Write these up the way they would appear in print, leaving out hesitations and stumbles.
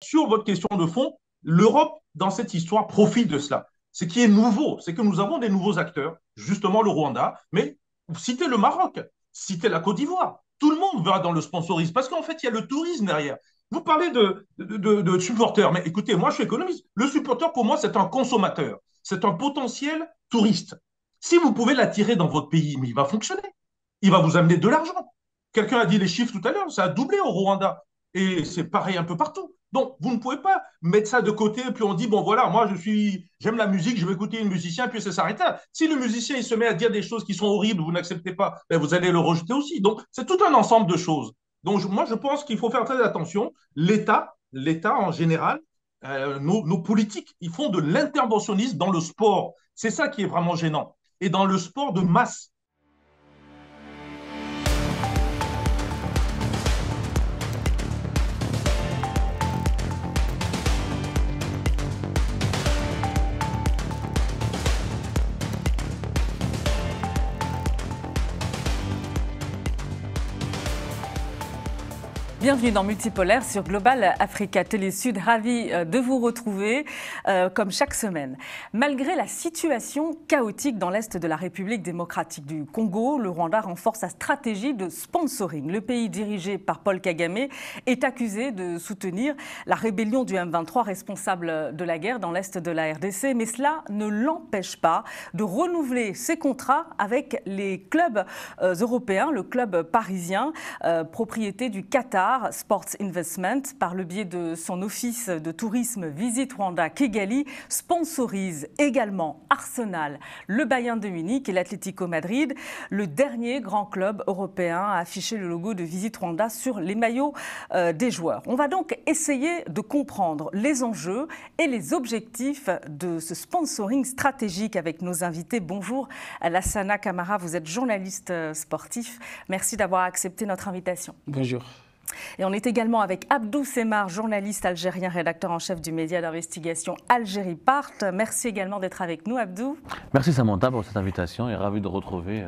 sur votre question de fond, l'Europe, dans cette histoire, profite de cela. Ce qui est nouveau, c'est que nous avons des nouveaux acteurs, justement le Rwanda, mais citez le Maroc, citez la Côte d'Ivoire. Tout le monde va dans le sponsorisme parce qu'en fait, il y a le tourisme derrière. Vous parlez de supporters, mais écoutez, moi je suis économiste. Le supporter, pour moi, c'est un consommateur, c'est un potentiel touriste. Si vous pouvez l'attirer dans votre pays, mais il va fonctionner. Il va vous amener de l'argent. Quelqu'un a dit les chiffres tout à l'heure, ça a doublé au Rwanda. Et c'est pareil un peu partout. Donc, vous ne pouvez pas mettre ça de côté, puis on dit, bon voilà, moi j'aime la musique, je vais écouter un musicien, puis ça s'arrête là. Si le musicien il se met à dire des choses qui sont horribles, vous n'acceptez pas, ben, vous allez le rejeter aussi. Donc, c'est tout un ensemble de choses. Donc, moi, je pense qu'il faut faire très attention. L'État en général, nos politiques, ils font de l'interventionnisme dans le sport. C'est ça qui est vraiment gênant. Et dans le sport de masse. Bienvenue dans Multipolaire sur Global Africa Télé Sud. Ravi de vous retrouver comme chaque semaine. Malgré la situation chaotique dans l'est de la République démocratique du Congo, le Rwanda renforce sa stratégie de sponsoring. Le pays dirigé par Paul Kagame est accusé de soutenir la rébellion du M23 responsable de la guerre dans l'est de la RDC, mais cela ne l'empêche pas de renouveler ses contrats avec les clubs européens, le club parisien, propriété du Qatar Sports Investment, par le biais de son office de tourisme Visit Rwanda Kigali, sponsorise également Arsenal, le Bayern de Munich et l'Atlético Madrid, le dernier grand club européen à afficher le logo de Visit Rwanda sur les maillots des joueurs. On va donc essayer de comprendre les enjeux et les objectifs de ce sponsoring stratégique avec nos invités. Bonjour Lassana Camara, vous êtes journaliste sportif. Merci d'avoir accepté notre invitation. Bonjour. Et on est également avec Abdou Semar, journaliste algérien, rédacteur en chef du média d'investigation Algérie Part. Merci également d'être avec nous, Abdou. Merci Samantha pour cette invitation et ravi de retrouver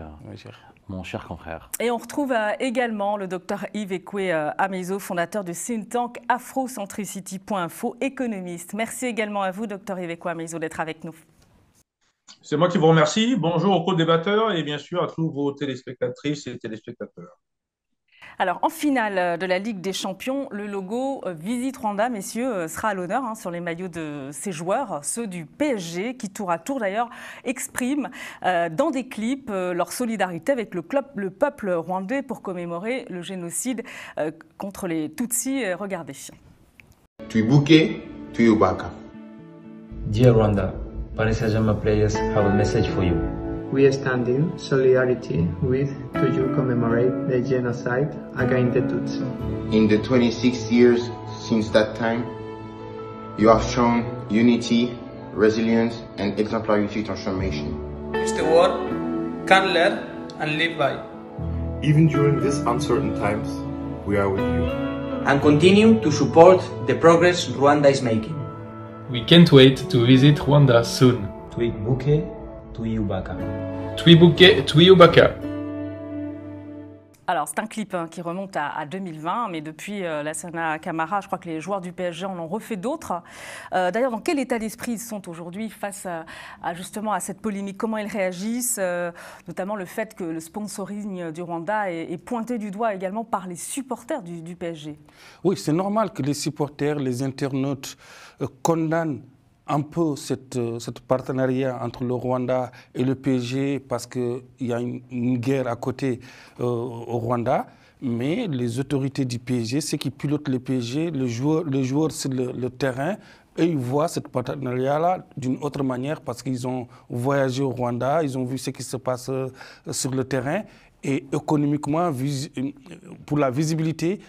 mon cher confrère. Et on retrouve également le docteur Yves Ekwe Amezo, fondateur du think tank Afrocentricity.info, économiste. Merci également à vous, docteur Yves Ekwe Amezo, d'être avec nous. C'est moi qui vous remercie. Bonjour aux co-débatteurs et bien sûr à tous vos téléspectatrices et téléspectateurs. Alors, en finale de la Ligue des Champions, le logo Visit Rwanda, messieurs, sera à l'honneur sur les maillots de ces joueurs, ceux du PSG, qui tour à tour d'ailleurs expriment dans des clips leur solidarité avec le peuple rwandais pour commémorer le génocide contre les Tutsis. Regardez. Twibuke, Tuyubaka. Dear Rwanda, Paris Saint-Germain players have a message for you. We stand in solidarity with to you commemorate the genocide against the Tutsi. In the 26 years since that time, you have shown unity, resilience, and exemplarity transformation. It's the word can learn and live by. Even during these uncertain times, we are with you. And continue to support the progress Rwanda is making. We can't wait to visit Rwanda soon. Twibuke, Tuyubaka. Twibuke, Tuyubaka. Alors, c'est un clip qui remonte à 2020, mais depuis Lassana Camara, je crois que les joueurs du PSG en ont refait d'autres. D'ailleurs, dans quel état d'esprit ils sont aujourd'hui face justement à cette polémique? Comment ils réagissent, notamment le fait que le sponsoring du Rwanda est pointé du doigt également par les supporters du PSG? Oui, c'est normal que les supporters, les internautes condamnent un peu cette partenariat entre le Rwanda et le PSG parce qu'il y a une guerre à côté au Rwanda. Mais les autorités du PSG, ceux qui pilotent le PSG, les joueurs sur le terrain, eux, ils voient ce partenariat-là d'une autre manière parce qu'ils ont voyagé au Rwanda, ils ont vu ce qui se passe sur le terrain. Et économiquement, pour la visibilité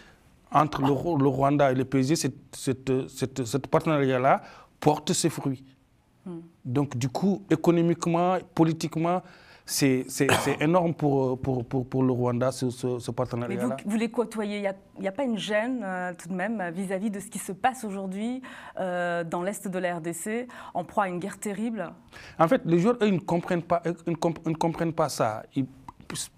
entre le Rwanda et le PSG, cette partenariat-là porte ses fruits. Donc, du coup, économiquement, politiquement, c'est énorme pour le Rwanda, ce partenariat-là. Mais vous les côtoyez, il n'y a pas une gêne tout de même vis-à-vis de ce qui se passe aujourd'hui dans l'est de la RDC, en proie à une guerre terrible? En fait, les joueurs, eux, ils ne comprennent pas ça.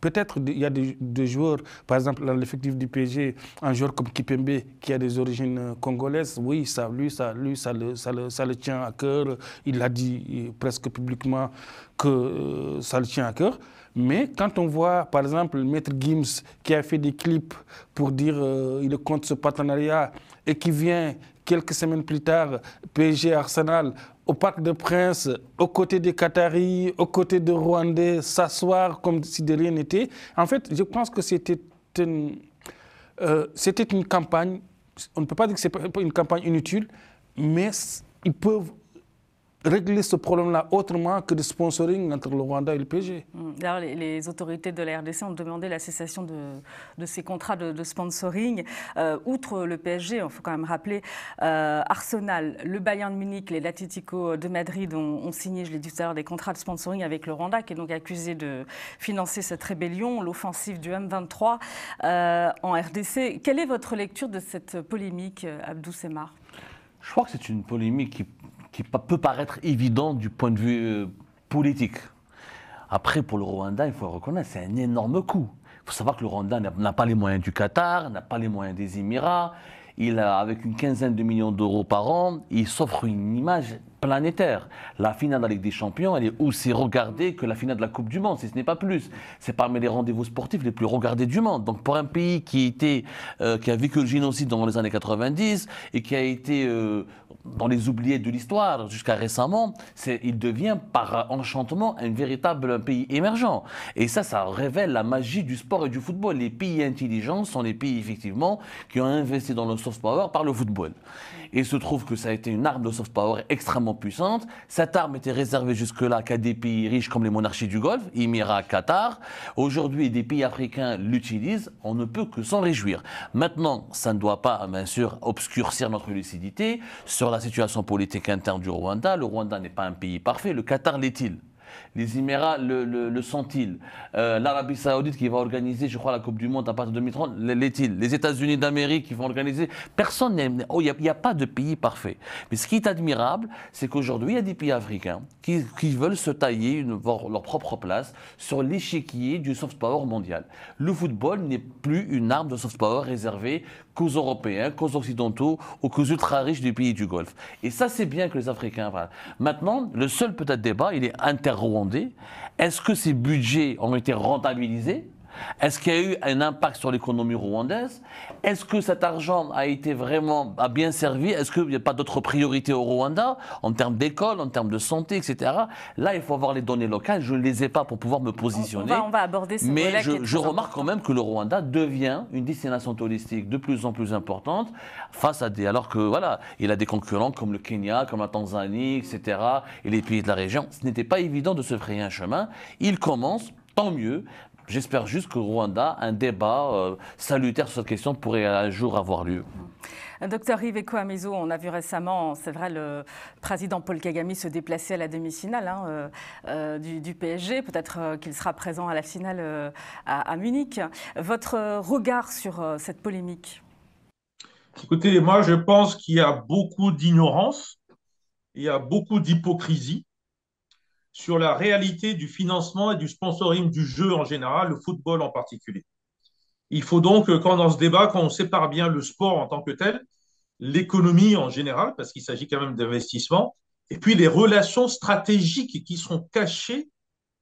peut-être il y a des joueurs, par exemple dans l'effectif du PSG, un joueur comme Kipembe qui a des origines congolaises, oui, ça le tient à cœur. Il a dit presque publiquement que ça le tient à cœur. Mais quand on voit, par exemple, Maître Gims qui a fait des clips pour dire il est contre ce partenariat et qui vient quelques semaines plus tard, PSG Arsenal, au Parc des Princes, aux côtés des Qataris, aux côtés des Rwandais, s'asseoir comme si de rien n'était. En fait, je pense que c'était une campagne, on ne peut pas dire que c'est une campagne inutile, mais ils peuvent régler ce problème-là autrement que de sponsoring entre le Rwanda et le PSG. D'ailleurs, les autorités de la RDC ont demandé la cessation de ces contrats de sponsoring. Outre le PSG, il faut quand même rappeler, Arsenal, le Bayern de Munich, les l'Atlético de Madrid ont signé, je l'ai dit tout à l'heure, des contrats de sponsoring avec le Rwanda, qui est donc accusé de financer cette rébellion, l'offensive du M23 en RDC. Quelle est votre lecture de cette polémique, Abdou Semar? Je crois que c'est une polémique qui peut paraître évidente du point de vue politique. Après, pour le Rwanda, il faut le reconnaître, c'est un énorme coup. Il faut savoir que le Rwanda n'a pas les moyens du Qatar, n'a pas les moyens des Émirats. Il a, avec une quinzaine de millions d'euros par an, il s'offre une image planétaire. La finale de la Ligue des Champions, elle est aussi regardée que la finale de la Coupe du Monde, si ce n'est pas plus. C'est parmi les rendez-vous sportifs les plus regardés du monde. Donc pour un pays qui a vécu le génocide dans les années 90 et qui a été dans les oubliés de l'histoire jusqu'à récemment, il devient par enchantement un véritable pays émergent. Et ça révèle la magie du sport et du football. Les pays intelligents sont les pays effectivement qui ont investi dans le soft power par le football. Et il se trouve que ça a été une arme de soft power extrêmement puissante. Cette arme était réservée jusque-là qu'à des pays riches comme les monarchies du Golfe, Émirats, Qatar. Aujourd'hui, des pays africains l'utilisent. On ne peut que s'en réjouir. Maintenant, ça ne doit pas, bien sûr, obscurcir notre lucidité sur la situation politique interne du Rwanda. Le Rwanda n'est pas un pays parfait. Le Qatar l'est-il? Les Émirats le sont-ils? L'Arabie Saoudite qui va organiser, je crois, la Coupe du Monde à partir de 2030, l'est-il? Les États-Unis d'Amérique qui vont organiser. Personne n'est. Oh, il n'y a pas de pays parfait. Mais ce qui est admirable, c'est qu'aujourd'hui, il y a des pays africains qui veulent se tailler leur propre place sur l'échiquier du soft power mondial. Le football n'est plus une arme de soft power réservée qu'aux Européens, qu'aux Occidentaux ou qu'aux ultra-riches des pays du Golfe. Et ça, c'est bien que les Africains... Voilà. Maintenant, le seul peut-être débat, il est inter-rwandais. Est-ce que ces budgets ont été rentabilisés? Est-ce qu'il y a eu un impact sur l'économie rwandaise? Est-ce que cet argent a bien servi? Est-ce qu'il n'y a pas d'autres priorités au Rwanda en termes d'école, en termes de santé, etc. Là, il faut avoir les données locales. Je ne les ai pas pour pouvoir me positionner. On va aborder ce volet. Mais je remarque quand même que le Rwanda devient une destination touristique de plus en plus importante face à alors que voilà, il a des concurrents comme le Kenya, comme la Tanzanie, etc. et les pays de la région. Ce n'était pas évident de se frayer un chemin. Il commence, tant mieux. J'espère juste qu'au Rwanda, un débat salutaire sur cette question pourrait un jour avoir lieu. Docteur Yves Ekoamizo, on a vu récemment, c'est vrai, le président Paul Kagame se déplacer à la demi-finale du PSG. Peut-être qu'il sera présent à la finale à Munich. Votre regard sur cette polémique? Écoutez, moi je pense qu'il y a beaucoup d'ignorance, il y a beaucoup d'hypocrisie sur la réalité du financement et du sponsoring du jeu en général, le football en particulier. Il faut donc, quand dans ce débat, quand on sépare bien le sport en tant que tel, l'économie en général, parce qu'il s'agit quand même d'investissement, et puis les relations stratégiques qui sont cachées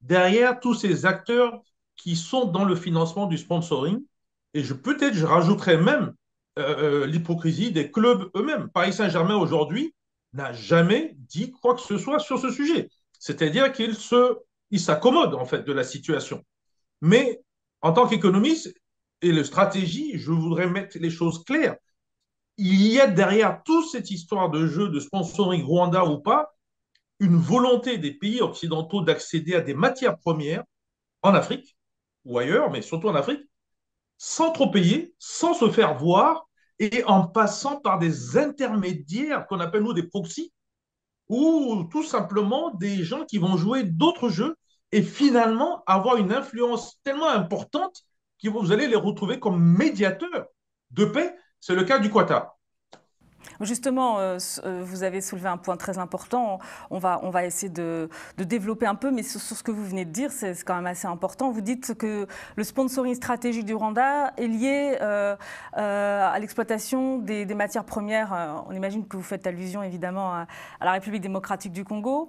derrière tous ces acteurs qui sont dans le financement du sponsoring. Et je rajouterais même l'hypocrisie des clubs eux-mêmes. Paris Saint-Germain aujourd'hui n'a jamais dit quoi que ce soit sur ce sujet. C'est-à-dire qu'il s'accommode en fait de la situation. Mais en tant qu'économiste et de stratégie, je voudrais mettre les choses claires. Il y a derrière toute cette histoire de jeu, de sponsoring Rwanda ou pas, une volonté des pays occidentaux d'accéder à des matières premières en Afrique ou ailleurs, mais surtout en Afrique, sans trop payer, sans se faire voir et en passant par des intermédiaires qu'on appelle nous des proxys, ou tout simplement des gens qui vont jouer d'autres jeux et finalement avoir une influence tellement importante que vous allez les retrouver comme médiateurs de paix. C'est le cas du Qatar. Justement, vous avez soulevé un point très important. On va essayer de développer un peu, mais sur ce que vous venez de dire, c'est quand même assez important. Vous dites que le sponsoring stratégique du Rwanda est lié à l'exploitation des matières premières. On imagine que vous faites allusion évidemment à la République démocratique du Congo.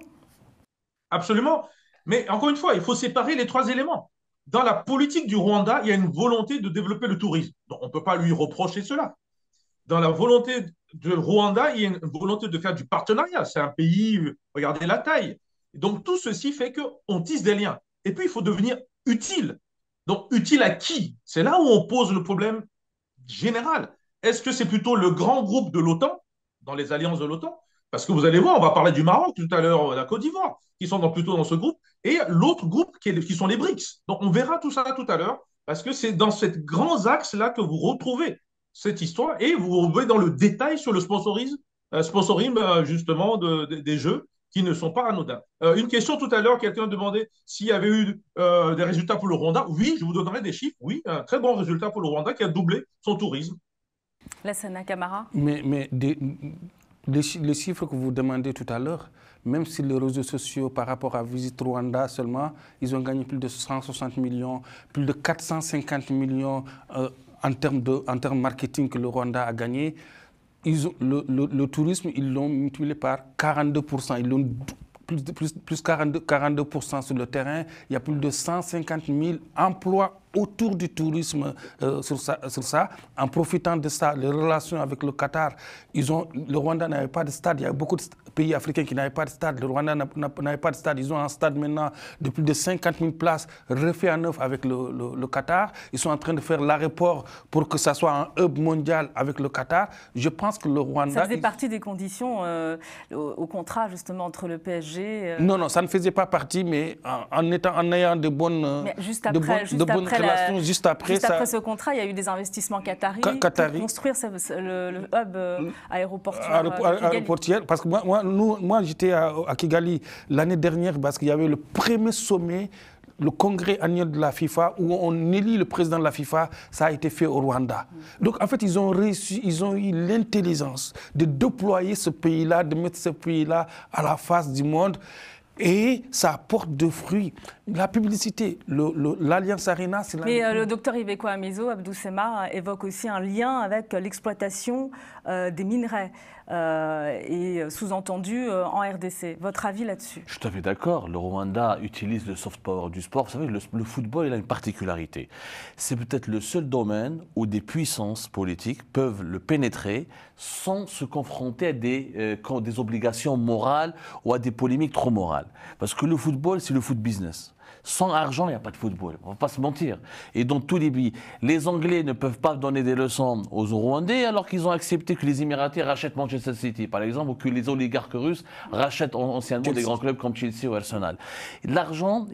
Absolument. Mais encore une fois, il faut séparer les trois éléments. Dans la politique du Rwanda, il y a une volonté de développer le tourisme. Donc, on ne peut pas lui reprocher cela. Dans la volonté du Rwanda, il y a une volonté de faire du partenariat. C'est un pays, regardez la taille. Donc, tout ceci fait qu'on tisse des liens. Et puis, il faut devenir utile. Donc, utile à qui? C'est là où on pose le problème général. Est-ce que c'est plutôt le grand groupe de l'OTAN, dans les alliances de l'OTAN? Parce que vous allez voir, on va parler du Maroc tout à l'heure, la Côte d'Ivoire, qui sont plutôt dans ce groupe, et l'autre groupe qui sont les BRICS. Donc, on verra tout ça tout à l'heure, parce que c'est dans ces grands axes-là que vous retrouvez cette histoire, et vous retrouvez dans le détail sur le sponsoring justement, des Jeux, qui ne sont pas anodins. Une question tout à l'heure, quelqu'un demandait s'il y avait eu des résultats pour le Rwanda. Oui, je vous donnerai des chiffres. Oui, un très bon résultat pour le Rwanda qui a doublé son tourisme. Lassana Camara. Mais les chiffres que vous demandez tout à l'heure, même si les réseaux sociaux par rapport à Visite Rwanda seulement, ils ont gagné plus de 160 millions, plus de 450 millions en termes marketing que le Rwanda a gagné. Le tourisme, ils l'ont multiplié par 42%. Ils l'ont plus 42% sur le terrain. Il y a plus de 150 000 emplois autour du tourisme sur ça. En profitant de ça, les relations avec le Qatar, le Rwanda n'avait pas de stade. Il y a beaucoup de pays africains qui n'avaient pas de stade. Le Rwanda n'avait pas de stade. Ils ont un stade maintenant de plus de 50 000 places refait à neuf avec le Qatar. Ils sont en train de faire l'aéroport pour que ça soit un hub mondial avec le Qatar. Je pense que le Rwanda... Ça faisait partie des conditions au contrat justement entre le PSG... Non, ça ne faisait pas partie, mais en ayant de bonnes relations, juste après ce contrat, il y a eu des investissements qataris pour construire le hub aéroportuaire. Parce que moi j'étais à Kigali l'année dernière parce qu'il y avait le premier sommet, le congrès annuel de la FIFA, où on élit le président de la FIFA. Ça a été fait au Rwanda. Donc en fait, ils ont eu l'intelligence de déployer ce pays-là, de mettre ce pays-là à la face du monde. Et ça porte de fruits. La publicité, l'Alliance Arena, c'est... Mais le docteur Ibeko Amizo, Abdou Sema, évoque aussi un lien avec l'exploitation des minerais et sous-entendu en RDC. Votre avis là-dessus? Je suis tout à fait d'accord. Le Rwanda utilise le soft power du sport. Vous savez, le football, il a une particularité. C'est peut-être le seul domaine où des puissances politiques peuvent le pénétrer sans se confronter à des obligations morales ou à des polémiques trop morales. Parce que le football, c'est le foot business. Sans argent, il n'y a pas de football. On ne va pas se mentir. Et dans tous les pays, les Anglais ne peuvent pas donner des leçons aux Rwandais alors qu'ils ont accepté que les Émiratis rachètent Manchester City, par exemple, ou que les oligarques russes rachètent anciennement des grands clubs comme Chelsea ou Arsenal. L'argent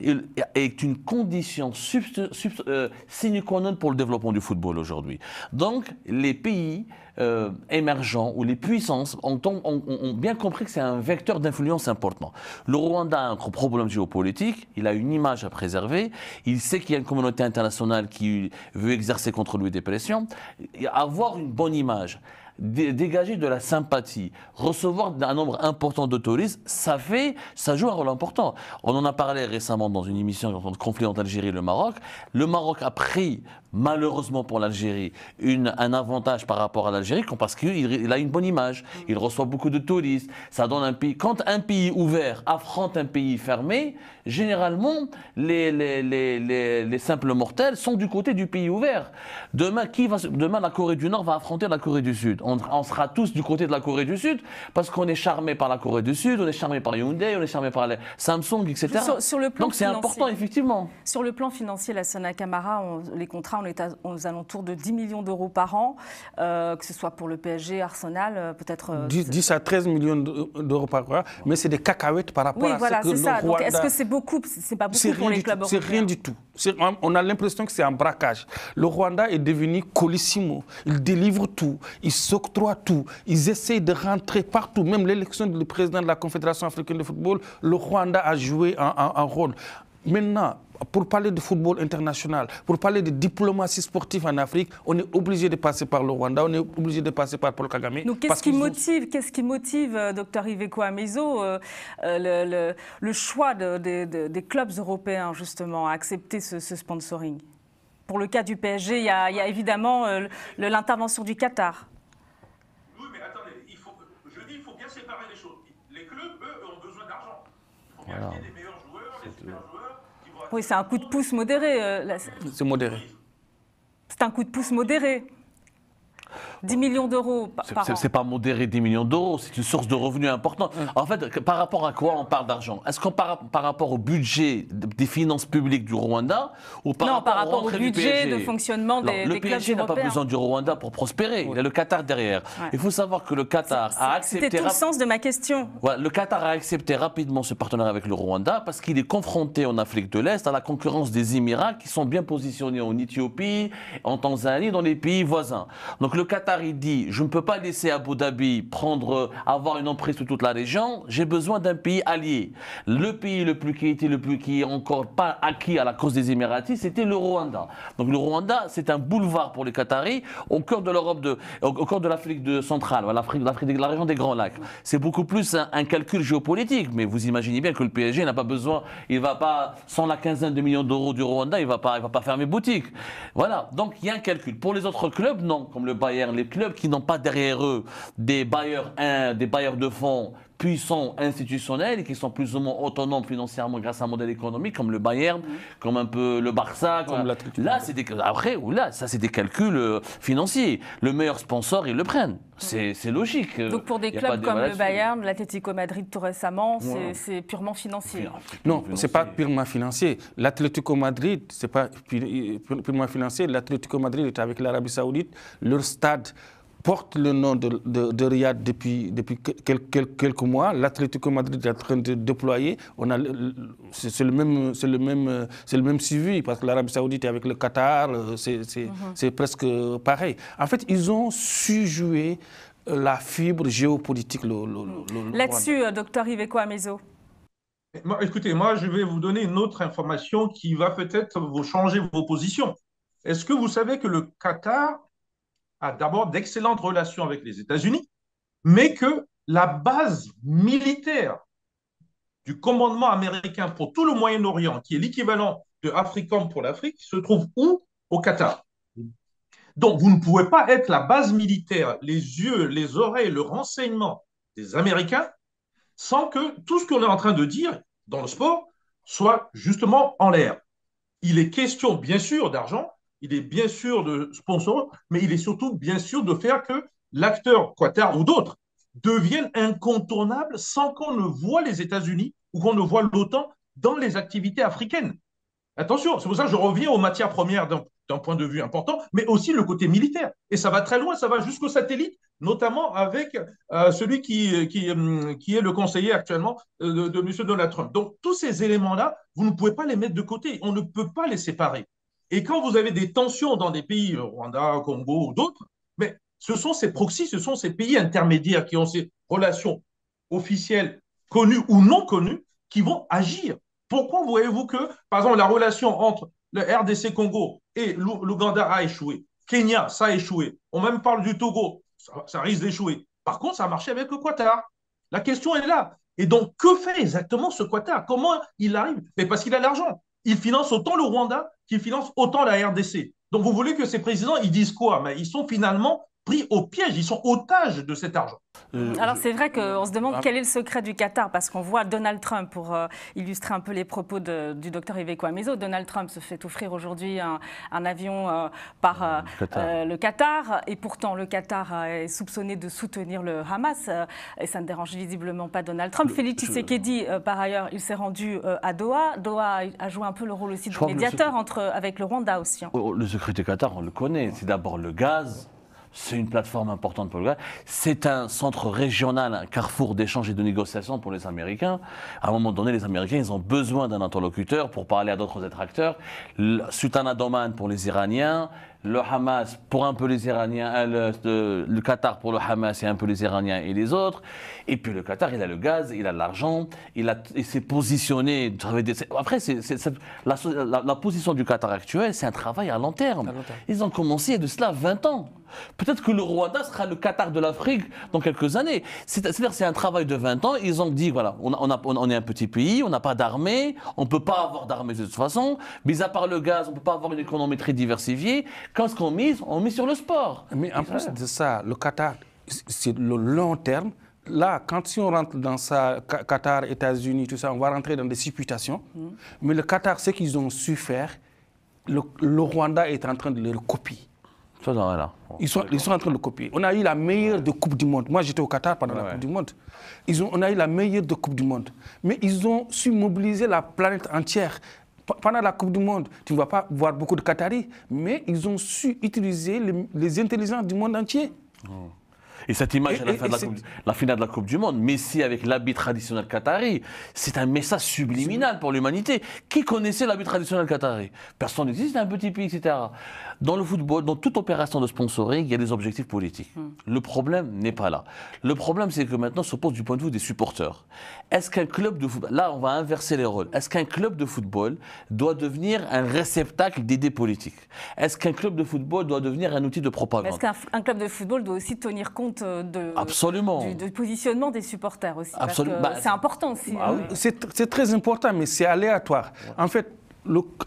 est une condition sine qua non pour le développement du football aujourd'hui. Donc, les pays émergents ou les puissances ont bien compris que c'est un vecteur d'influence important. Le Rwanda a un problème géopolitique, il a une image à préserver, il sait qu'il y a une communauté internationale qui veut exercer contre lui des pressions. Avoir une bonne image, dégager de la sympathie, recevoir un nombre important de touristes, ça joue un rôle important. On en a parlé récemment dans une émission sur le conflit entre l'Algérie et le Maroc. Le Maroc a pris, malheureusement pour l'Algérie, un avantage par rapport à l'Algérie parce qu'il a une bonne image. Il reçoit beaucoup de touristes. Ça donne un pays. Quand un pays ouvert affronte un pays fermé, généralement, les simples mortels sont du côté du pays ouvert. Demain, la Corée du Nord va affronter la Corée du Sud. On sera tous du côté de la Corée du Sud parce qu'on est charmé par la Corée du Sud, on est charmé par Hyundai, on est charmé par les Samsung, etc. Donc c'est important, effectivement. Sur le plan financier, Lassana Camara, les contrats, on est aux alentours de 10 millions d'euros par an, que ce soit pour le PSG, Arsenal, peut-être... 10 à 13 millions d'euros par an, mais c'est des cacahuètes par rapport à ce que le Rwanda... Est-ce que c'est beaucoup? C'est pas beaucoup pour les clubs européens. C'est rien du tout. On a l'impression que c'est un braquage. Le Rwanda est devenu colissimo. Il délivre tout, il s'octroie tout, ils essayent de rentrer partout. Même l'élection du président de la Confédération africaine de football, le Rwanda a joué un rôle. Maintenant, pour parler de football international, pour parler de diplomatie sportive en Afrique, on est obligé de passer par le Rwanda, on est obligé de passer par Paul Kagame. Donc qu'est-ce qui motive, Dr Iveco Amezo, le choix des clubs européens justement à accepter ce sponsoring? Pour le cas du PSG, il y a évidemment l'intervention du Qatar. Oui, mais attendez, il faut bien séparer les choses. Les clubs, eux, ont besoin d'argent. Il faut bien acheter des meilleurs joueurs, des super joueurs. Oui, c'est un coup de pouce modéré. C'est modéré. C'est un coup de pouce modéré. 10 millions d'euros par an. C'est pas modéré 10 millions d'euros, c'est une source de revenus importante. En fait, par rapport à quoi on parle d'argent? Est-ce qu'on parle par rapport au budget des finances publiques du Rwanda ou par rapport au budget de fonctionnement des clubs européens? Le PSG n'a pas besoin du Rwanda pour prospérer. Il y a le Qatar derrière. Ouais. Il faut savoir que le Qatar a accepté... C'était tout le sens de ma question. Voilà, le Qatar a accepté rapidement ce partenariat avec le Rwanda parce qu'il est confronté en Afrique de l'Est à la concurrence des Émirats qui sont bien positionnés en Éthiopie, en Tanzanie, dans les pays voisins. Donc le Qatar, il dit, je ne peux pas laisser Abu Dhabi avoir une emprise sur toute la région, j'ai besoin d'un pays allié. Le pays qui est encore pas acquis à la cause des Émiratis, c'était le Rwanda. Donc le Rwanda, c'est un boulevard pour les Qataris au cœur de l'Europe, au cœur de l'Afrique centrale, la région des Grands Lacs. C'est beaucoup plus un calcul géopolitique, mais vous imaginez bien que le PSG n'a pas besoin, il va pas, sans la quinzaine de millions d'euros du Rwanda, il va pas fermer boutique. Voilà, donc il y a un calcul. Pour les autres clubs, non, comme le Bayern, les clubs qui n'ont pas derrière eux des bailleurs de fonds puissants institutionnels et qui sont plus ou moins autonomes financièrement grâce à un modèle économique comme le Bayern, comme un peu le Barça. Là, c'est des calculs financiers. Le meilleur sponsor, ils le prennent. C'est logique. Donc pour des clubs comme le Bayern, l'Atlético Madrid tout récemment, c'est purement financier. Non, ce n'est pas purement financier. L'Atlético Madrid, ce n'est pas purement financier. L'Atlético Madrid est avec l'Arabie Saoudite. Leur stade porte le nom de Riyad depuis quelques mois. L'Atlético Madrid est en train de déployer. C'est le même suivi parce que l'Arabie Saoudite est avec le Qatar, c'est presque pareil. En fait, ils ont su jouer la fibre géopolitique. Là-dessus, docteur Iveco Amezo. Écoutez, moi, je vais vous donner une autre information qui va peut-être vous changer vos positions. Est-ce que vous savez que le Qatar a d'abord d'excellentes relations avec les États-Unis, mais que la base militaire du commandement américain pour tout le Moyen-Orient, qui est l'équivalent de AFRICOM pour l'Afrique, se trouve où? Au Qatar. Donc, vous ne pouvez pas être la base militaire, les yeux, les oreilles, le renseignement des Américains sans que tout ce qu'on est en train de dire dans le sport soit justement en l'air. Il est question, bien sûr, d'argent, il est bien sûr de sponsors, mais il est surtout bien sûr de faire que l'acteur Qatar ou d'autres deviennent incontournables sans qu'on ne voit les États-Unis ou qu'on ne voit l'OTAN dans les activités africaines. Attention, c'est pour ça que je reviens aux matières premières d'un point de vue important, mais aussi le côté militaire. Et ça va très loin, ça va jusqu'au satellite, notamment avec celui qui est le conseiller actuellement de M. Donald Trump. Donc, tous ces éléments-là, vous ne pouvez pas les mettre de côté. On ne peut pas les séparer. Et quand vous avez des tensions dans des pays, Rwanda, Congo ou d'autres, mais ce sont ces proxys, ce sont ces pays intermédiaires qui ont ces relations officielles, connues ou non connues, qui vont agir. Pourquoi voyez-vous que, par exemple, la relation entre le RDC Congo et l'Ouganda a échoué? Kenya, ça a échoué. On même parle du Togo, ça risque d'échouer. Par contre, ça a marché avec le Qatar. La question est là. Et donc, que fait exactement ce Qatar? Comment il arrive? Mais parce qu'il a l'argent. Il finance autant le Rwanda qu'il finance autant la RDC. Donc, vous voulez que ces présidents, ils disent quoi? Mais ils sont finalement pris au piège, ils sont otages de cet argent. Alors c'est vrai qu'on se demande quel est le secret du Qatar, parce qu'on voit Donald Trump, pour illustrer un peu les propos du docteur Iveco Amezo, Donald Trump se fait offrir aujourd'hui un avion par le Qatar, et pourtant le Qatar est soupçonné de soutenir le Hamas, et ça ne dérange visiblement pas Donald Trump. Félix Tshisekedi, par ailleurs, il s'est rendu à Doha. Doha a joué un peu le rôle aussi de médiateur avec le Rwanda aussi. Le secret du Qatar, on le connaît, c'est d'abord le gaz. C'est une plateforme importante pour le gaz. C'est un centre régional, un carrefour d'échange et de négociation pour les Américains. À un moment donné, les Américains, ils ont besoin d'un interlocuteur pour parler à d'autres détracteurs. Sultana d'Oman pour les Iraniens, le Hamas pour un peu les Iraniens, le Qatar pour le Hamas et un peu les Iraniens et les autres. Et puis le Qatar, il a le gaz, il a de l'argent, il s'est positionné. Après, la position du Qatar actuelle, c'est un travail à long terme. Ils ont commencé il y a de cela 20 ans. Peut-être que le Rwanda sera le Qatar de l'Afrique dans quelques années. C'est-à-dire c'est un travail de 20 ans. Ils ont dit, voilà, on est un petit pays, on n'a pas d'armée, on ne peut pas avoir d'armée de toute façon. Mis à part le gaz, on ne peut pas avoir une économie très diversifiée. Quand est-ce qu'on mise? On mise sur le sport. Mais en plus de ça, le Qatar, c'est le long terme. Là, si on rentre dans ça, Qatar, États-Unis, tout ça, on va rentrer dans des supputations. Mais le Qatar, ce qu'ils ont su faire, le Rwanda est en train de le copier. Voilà. Ils sont en train de copier. On a eu la meilleure de Coupe du Monde. Moi, j'étais au Qatar pendant la Coupe du Monde. On a eu la meilleure de Coupe du Monde. Mais ils ont su mobiliser la planète entière. Pendant la Coupe du Monde, tu ne vas pas voir beaucoup de Qataris, mais ils ont su utiliser les intelligences du monde entier. Et cette image à la finale de la Coupe du Monde, Messi avec l'habit traditionnel qatari, c'est un message subliminal pour l'humanité. Qui connaissait l'habit traditionnel qatari? Personne ne dit c'est un petit pays, etc. Dans le football, dans toute opération de sponsoring, il y a des objectifs politiques. Le problème n'est pas là. Le problème, c'est que maintenant se pose du point de vue des supporters. Est-ce qu'un club de football, là on va inverser les rôles, est-ce qu'un club de football doit devenir un réceptacle d'idées politiques? Est-ce qu'un club de football doit devenir un outil de propagande? Est-ce qu'un club de football doit aussi tenir compte du positionnement des supporters aussi? Absolument. C'est important aussi. C'est très important, mais c'est aléatoire. En fait,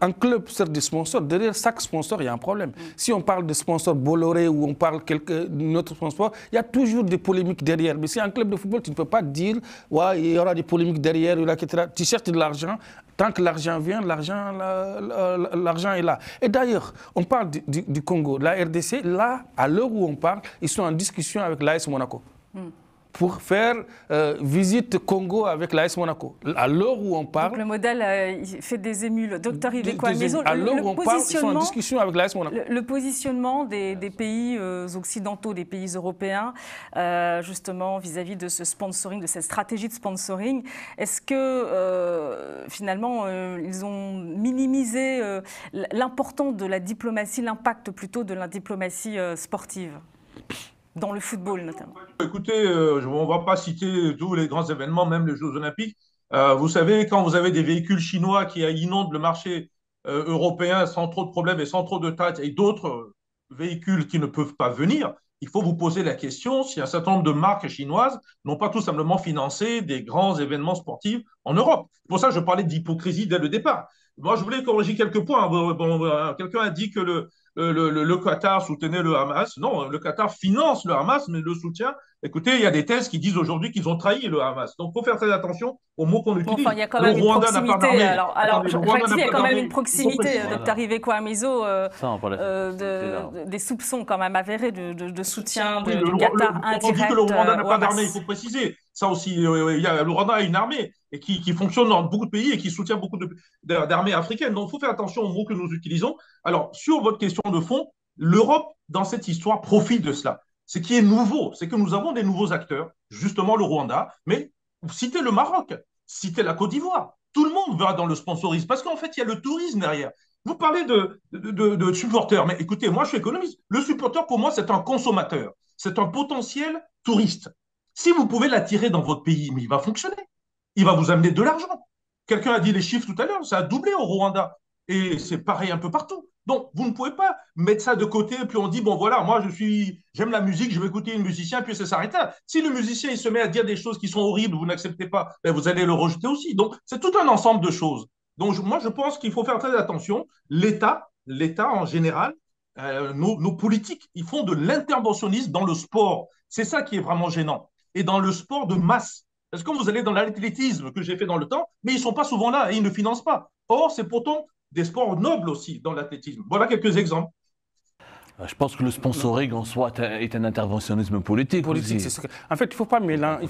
un club sert de sponsor. Derrière chaque sponsor, il y a un problème. Si on parle de sponsor Bolloré ou on parle d'un autre sponsor, il y a toujours des polémiques derrière. Mais si un club de football, tu ne peux pas dire ouais, il y aura des polémiques derrière, etc. Tu cherches de l'argent. Tant que l'argent vient, l'argent est là. Et d'ailleurs, on parle du Congo. La RDC, là, à l'heure où on parle, ils sont en discussion avec l'AS Monaco. Pour faire visite Congo avec l'AS Monaco. À l'heure où on parle... Donc le modèle il fait des émus. Le docteur Yves Kwame-Mezo, à l'heure où on parle, ils sont en discussion avec l'AS Monaco. Le positionnement des pays occidentaux, des pays européens, justement vis-à-vis de ce sponsoring, de cette stratégie de sponsoring, est-ce que finalement ils ont minimisé l'importance de la diplomatie, l'impact plutôt de la diplomatie sportive ? Dans le football notamment. Écoutez, on ne va pas citer tous les grands événements, même les Jeux Olympiques. Vous savez, quand vous avez des véhicules chinois qui inondent le marché européen sans trop de problèmes et sans trop de taxes, et d'autres véhicules qui ne peuvent pas venir, il faut vous poser la question si un certain nombre de marques chinoises n'ont pas tout simplement financé des grands événements sportifs en Europe. C'est pour ça que je parlais d'hypocrisie dès le départ. Moi, je voulais corriger quelques points. Quelqu'un a dit que le Qatar soutenait le Hamas. Non, le Qatar finance le Hamas, mais le soutient. Écoutez, il y a des thèses qui disent aujourd'hui qu'ils ont trahi le Hamas. Donc, il faut faire très attention aux mots qu'on utilise. Enfin, il y a quand même une proximité. Alors, je crois qu'il y a quand même une proximité, docteur Yves Kwame-Mezo, des soupçons quand même avérés de soutien du Qatar indirect. On dit que le Rwanda n'a pas d'armée, il faut préciser. Ça aussi, le Rwanda a une armée et qui fonctionne dans beaucoup de pays et qui soutient beaucoup d'armées africaines. Donc, il faut faire attention aux mots que nous utilisons. Alors, sur votre question de fond, l'Europe, dans cette histoire, profite de cela. Ce qui est nouveau, c'est que nous avons des nouveaux acteurs, justement le Rwanda, mais citez le Maroc, citez la Côte d'Ivoire. Tout le monde va dans le sponsorisme parce qu'en fait, il y a le tourisme derrière. Vous parlez de supporters, mais écoutez, moi, je suis économiste. Le supporter, pour moi, c'est un consommateur. C'est un potentiel touriste. Si vous pouvez l'attirer dans votre pays, mais il va fonctionner. Il va vous amener de l'argent. Quelqu'un a dit les chiffres tout à l'heure, ça a doublé au Rwanda. Et c'est pareil un peu partout. Donc, vous ne pouvez pas mettre ça de côté, puis on dit, bon voilà, moi j'aime la musique, je vais écouter un musicien, puis ça s'arrête là. Si le musicien il se met à dire des choses qui sont horribles, vous n'acceptez pas, ben, vous allez le rejeter aussi. Donc, c'est tout un ensemble de choses. Donc, moi, je pense qu'il faut faire très attention. L'État en général, nos politiques, ils font de l'interventionnisme dans le sport. C'est ça qui est vraiment gênant. Et dans le sport de masse. Parce que quand vous allez dans l'athlétisme que j'ai fait dans le temps, mais ils ne sont pas souvent là et ils ne financent pas. Or, c'est pourtant des sports nobles aussi dans l'athlétisme. Voilà quelques exemples. Je pense que le sponsoring en soi est un interventionnisme politique. En fait, il ne faut pas mélanger.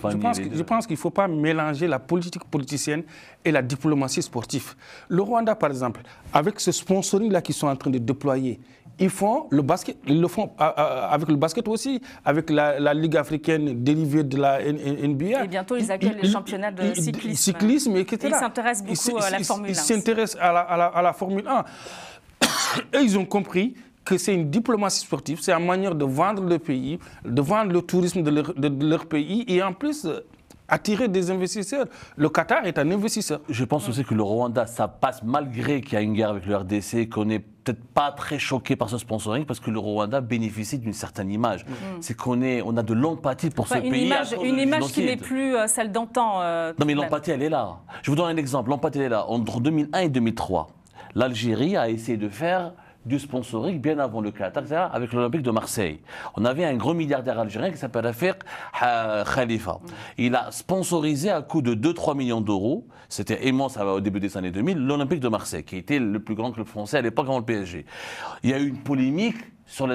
Je pense qu'il ne faut pas mélanger la politique politicienne et la diplomatie sportive. Le Rwanda, par exemple, avec ce sponsoring-là qu'ils sont en train de déployer, ils font le basket, ils le font avec le basket aussi, avec la Ligue africaine dérivée de la NBA. Et bientôt, ils accueillent les championnats de cyclisme, etc. Ils s'intéressent beaucoup à la Formule 1. Ils s'intéressent à la Formule 1. Et ils ont compris que c'est une diplomatie sportive, c'est une manière de vendre le pays, de vendre le tourisme de leur pays et en plus attirer des investisseurs. Le Qatar est un investisseur. Je pense aussi que le Rwanda, ça passe malgré qu'il y a une guerre avec le RDC, qu'on n'est peut-être pas très choqué par ce sponsoring, parce que le Rwanda bénéficie d'une certaine image. C'est qu'on a de l'empathie pour ce pays. Une image qui n'est plus celle d'antan. Non mais l'empathie, elle est là. Je vous donne un exemple. L'empathie, elle est là. Entre 2001 et 2003, l'Algérie a essayé de faire du sponsoring bien avant le Qatar, etc., avec l'Olympique de Marseille. On avait un gros milliardaire algérien qui s'appelle Rafik Khalifa. Il a sponsorisé à coût de 2-3 millions d'euros, c'était immense au début des années 2000, l'Olympique de Marseille, qui était le plus grand club français à l'époque avant le PSG. Il y a eu une polémique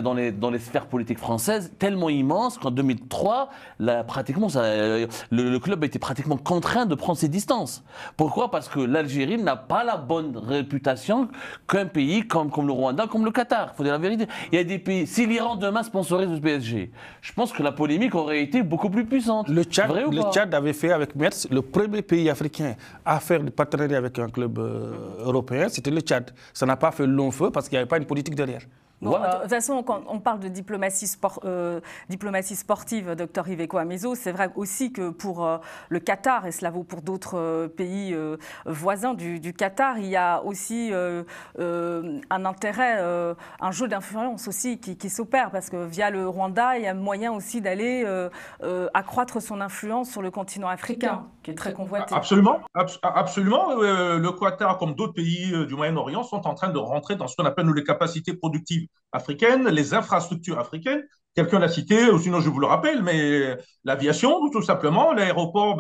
dans les sphères politiques françaises tellement immense qu'en 2003, le club a été pratiquement contraint de prendre ses distances. Pourquoi? Parce que l'Algérie n'a pas la bonne réputation qu'un pays comme le Rwanda, comme le Qatar. Il faut dire la vérité. Il y a des pays, si l'Iran demain sponsorise le PSG, je pense que la polémique aurait été beaucoup plus puissante. Le Tchad avait fait avec Metz, le premier pays africain à faire du partenariat avec un club européen, c'était le Tchad. Ça n'a pas fait long feu parce qu'il n'y avait pas une politique derrière. Bon, voilà. De toute façon, quand on parle de diplomatie sportive, Dr Yves Kwame-Mezo, c'est vrai aussi que pour le Qatar, et cela vaut pour d'autres pays voisins du Qatar, il y a aussi un intérêt, un jeu d'influence aussi qui s'opère, parce que via le Rwanda, il y a moyen aussi d'aller accroître son influence sur le continent africain, qui est très convoité. Absolument, absolument. Le Qatar, comme d'autres pays du Moyen-Orient, sont en train de rentrer dans ce qu'on appelle les capacités productives africaines, les infrastructures africaines. Quelqu'un l'a cité, ou sinon je vous le rappelle, mais l'aviation, tout simplement, l'aéroport,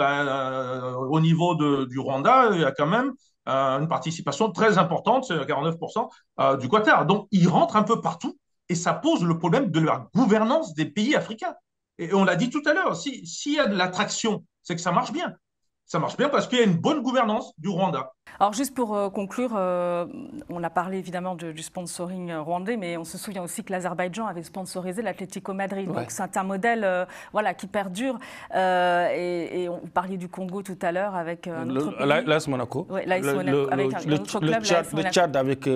au niveau du Rwanda, il y a quand même une participation très importante, c'est 49% du Qatar. Donc, ils rentrent un peu partout et ça pose le problème de la gouvernance des pays africains. Et on l'a dit tout à l'heure, s'il y a de l'attraction, c'est que ça marche bien. Ça marche bien parce qu'il y a une bonne gouvernance du Rwanda. Alors juste pour conclure, on a parlé évidemment du sponsoring rwandais, mais on se souvient aussi que l'Azerbaïdjan avait sponsorisé l'Atlético Madrid. Ouais. Donc c'est un modèle qui perdure. Et on parlait du Congo tout à l'heure avec un autre pays. L'AS Monaco. Oui, l'AS Monaco, avec un autre club. Le Tchad avec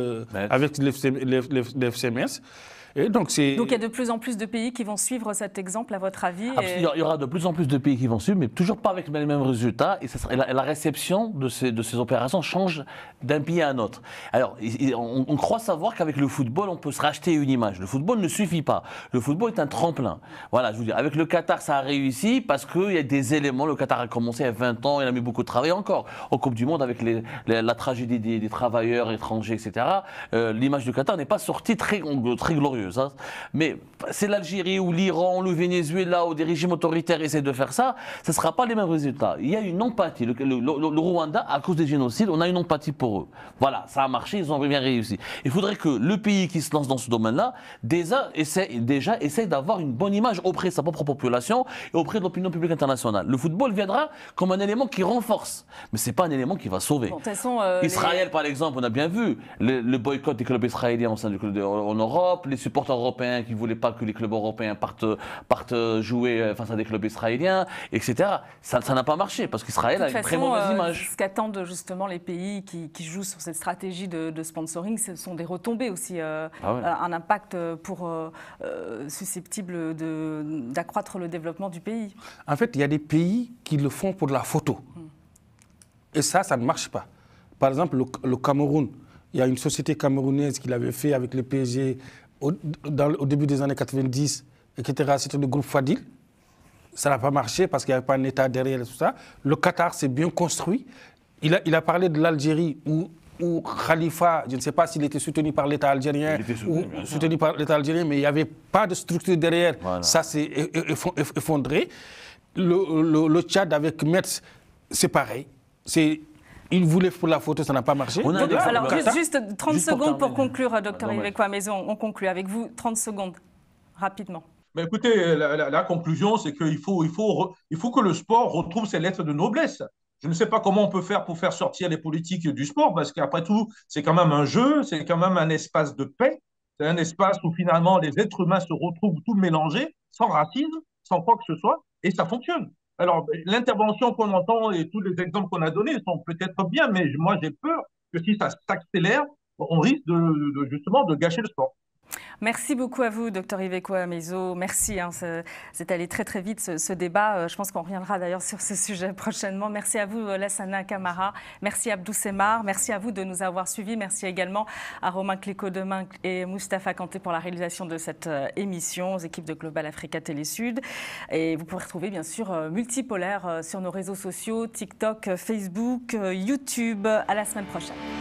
l'FCMS. Donc il y a de plus en plus de pays qui vont suivre cet exemple, à votre avis? Il y aura de plus en plus de pays qui vont suivre, mais toujours pas avec les mêmes résultats. Et la réception de ces opérations change d'un pays à un autre. Alors, on croit savoir qu'avec le football, on peut se racheter une image. Le football ne suffit pas. Le football est un tremplin. Voilà, je vous dis, avec le Qatar, ça a réussi parce qu'il y a des éléments. Le Qatar a commencé il y a 20 ans, il a mis beaucoup de travail encore. En Coupe du Monde, avec la tragédie des travailleurs étrangers, etc., l'image du Qatar n'est pas sortie très glorieuse. Mais c'est l'Algérie ou l'Iran, le Venezuela ou des régimes autoritaires essaient de faire ça, ce ne sera pas les mêmes résultats. Il y a une empathie. Le Rwanda, à cause des génocides, on a une empathie pour eux. Voilà, ça a marché, ils ont bien réussi. Il faudrait que le pays qui se lance dans ce domaine-là, déjà essaie d'avoir une bonne image auprès de sa propre population et auprès de l'opinion publique internationale. Le football viendra comme un élément qui renforce, mais ce n'est pas un élément qui va sauver. Bon, façon, Israël, par exemple, on a bien vu le boycott des clubs israéliens au sein du club en Europe, les supporters européens qui ne voulaient pas que les clubs européens partent jouer face à des clubs israéliens, etc. Ça n'a pas marché parce qu'Israël a une très mauvaise image. Ce qu'attendent justement les pays qui jouent sur cette stratégie de sponsoring, ce sont des retombées aussi, un impact susceptible d'accroître le développement du pays. En fait, il y a des pays qui le font pour la photo. Et ça ne marche pas. Par exemple, le Cameroun, il y a une société camerounaise qui l'avait fait avec le PSG au début des années 90, etc. C'était le groupe Fadil. Ça n'a pas marché parce qu'il n'y avait pas un État derrière et tout ça. Le Qatar s'est bien construit. Il a parlé de l'Algérie où Khalifa, je ne sais pas s'il était soutenu par l'État algérien ou soutenu par l'État algérien, mais il n'y avait pas de structure derrière. Voilà. Ça s'est effondré. Le Tchad avec Metz, c'est pareil. Ils voulaient pour la photo, ça n'a pas marché. Alors, juste 30 secondes pour conclure, Dr Yves Kwame-Mezo. On conclut avec vous, 30 secondes, rapidement. Mais écoutez, la conclusion, c'est qu'il faut que le sport retrouve ses lettres de noblesse. Je ne sais pas comment on peut faire pour faire sortir les politiques du sport, parce qu'après tout, c'est quand même un jeu, c'est quand même un espace de paix, c'est un espace où finalement les êtres humains se retrouvent tout mélangés, sans racisme, sans quoi que ce soit, et ça fonctionne. Alors, l'intervention qu'on entend et tous les exemples qu'on a donnés sont peut-être bien, mais moi, j'ai peur que si ça s'accélère, on risque justement de gâcher le sport. Merci beaucoup à vous, Dr Iveco Amezo. Merci, c'est allé très très vite ce débat. Je pense qu'on reviendra d'ailleurs sur ce sujet prochainement. Merci à vous, Lassana Camara. Merci à Abdou Semar. Merci à vous de nous avoir suivis. Merci également à Romain Cléco-Demain et Mustapha Kanté pour la réalisation de cette émission, aux équipes de Global Africa Télé Sud. Et vous pourrez retrouver bien sûr Multipolaire sur nos réseaux sociaux, TikTok, Facebook, YouTube. À la semaine prochaine.